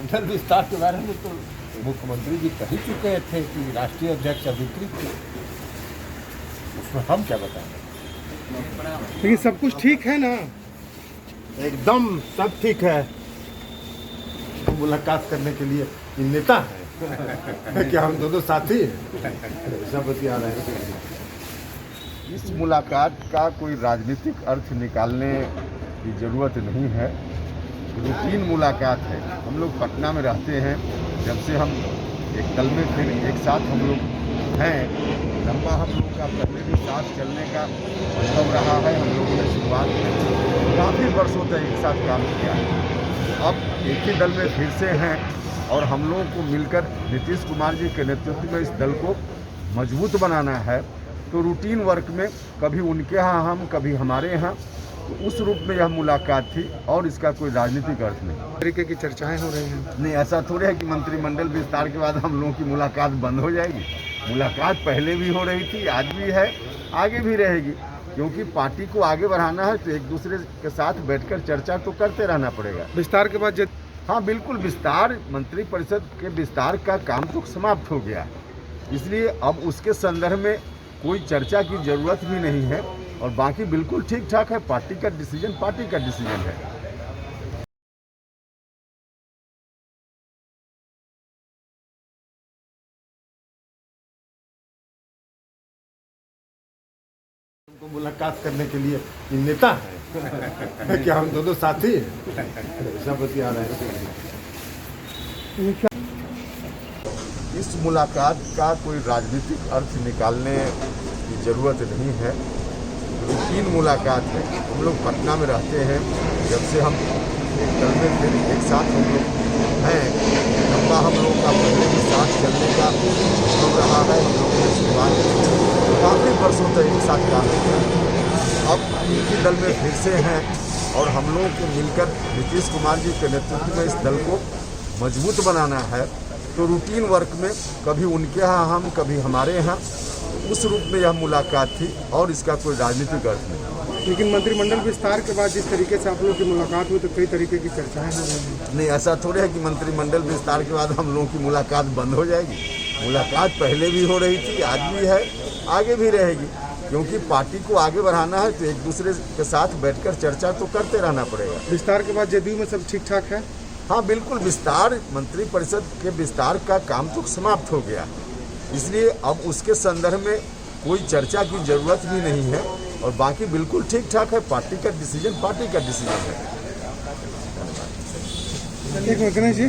मंत्रिमंडल विस्तार के बारे में तो मुख्यमंत्री जी कह ही चुके थे कि राष्ट्रीय अध्यक्ष अधिकृत थे, उसमें हम क्या बताएं। लेकिन सब कुछ ठीक है ना? एकदम सब ठीक है। मुलाकात करने के लिए ये नेता है क्या? हम दोनों साथी हैं, सब बतिया रहे हैं। इस मुलाकात का कोई राजनीतिक अर्थ निकालने की जरूरत नहीं है। रूटीन मुलाकात है। हम लोग पटना में रहते हैं, जब से हम एक दल में फिर एक साथ हम लोग हैं। लंबा हम लोग का पहले भी साथ चलने का अनुभव रहा है। हम लोगों ने शुरुआत में काफ़ी वर्षों तक एक साथ काम किया है। अब एक ही दल में फिर से हैं और हम लोगों को मिलकर नीतीश कुमार जी के नेतृत्व में इस दल को मजबूत बनाना है। तो रूटीन वर्क में कभी उनके यहाँ हम, कभी हमारे यहाँ, तो उस रूप में यह मुलाकात थी और इसका कोई राजनीतिक अर्थ नहीं। तरीके की चर्चाएं हो रही हैं। नहीं, ऐसा थोड़े है कि मंत्रिमंडल विस्तार के बाद हम लोगों की मुलाकात बंद हो जाएगी। मुलाकात पहले भी हो रही थी, आज भी है, आगे भी रहेगी। क्योंकि पार्टी को आगे बढ़ाना है तो एक दूसरे के साथ बैठकर चर्चा तो करते रहना पड़ेगा। विस्तार के बाद हाँ बिल्कुल, विस्तार, मंत्रिपरिषद के विस्तार का काम तो समाप्त हो गया, इसलिए अब उसके संदर्भ में कोई चर्चा की जरूरत भी नहीं है। और बाकी बिल्कुल ठीक ठाक है। पार्टी का डिसीजन पार्टी का डिसीजन है। उनको मुलाकात करने के लिए ये नेता है क्या? हम दोनों साथी हैं, सब बतिया रहे हैं। इस मुलाकात का कोई राजनीतिक अर्थ निकालने की जरूरत नहीं है। रूटीन मुलाकात है। हम लोग पटना में रहते हैं, जब से हम एक दल में फिर एक साथ हम लोग हैं। लंबा हम लोग का पहले भी साथ चलने का अनुभव रहा है। हम लोगों ने शुरुआत में काफ़ी वर्षों तक एक साथ काम किया है। अब एक ही दल में फिर से हैं और हम लोगों को मिलकर नीतीश कुमार जी के नेतृत्व में इस दल को मजबूत बनाना है। तो रूटीन वर्क में कभी उनके यहाँ हम, कभी हमारे यहाँ, उस रूप में यह मुलाकात थी और इसका कोई राजनीतिक अर्थ नहीं। लेकिन मंत्रिमंडल विस्तार के बाद जिस तरीके से आप लोगों की मुलाकात हुई तो कई तरीके की चर्चाएं हो रही हैं। नहीं, ऐसा थोड़े है कि मंत्रिमंडल विस्तार के बाद हम लोगों की मुलाकात बंद हो जाएगी। मुलाकात पहले भी हो रही थी, आज भी है, आगे भी रहेगी। क्योंकि पार्टी को आगे बढ़ाना है तो एक दूसरे के साथ बैठकर चर्चा तो करते रहना पड़ेगा। विस्तार के बाद जदयू में सब ठीक ठाक है? हाँ बिल्कुल, विस्तार, मंत्रिपरिषद के विस्तार का काम तो समाप्त हो गया, इसलिए अब उसके संदर्भ में कोई चर्चा की जरूरत भी नहीं है। और बाकी बिल्कुल ठीक ठाक है। पार्टी का डिसीजन पार्टी का डिसीजन है। एक मिनट जी।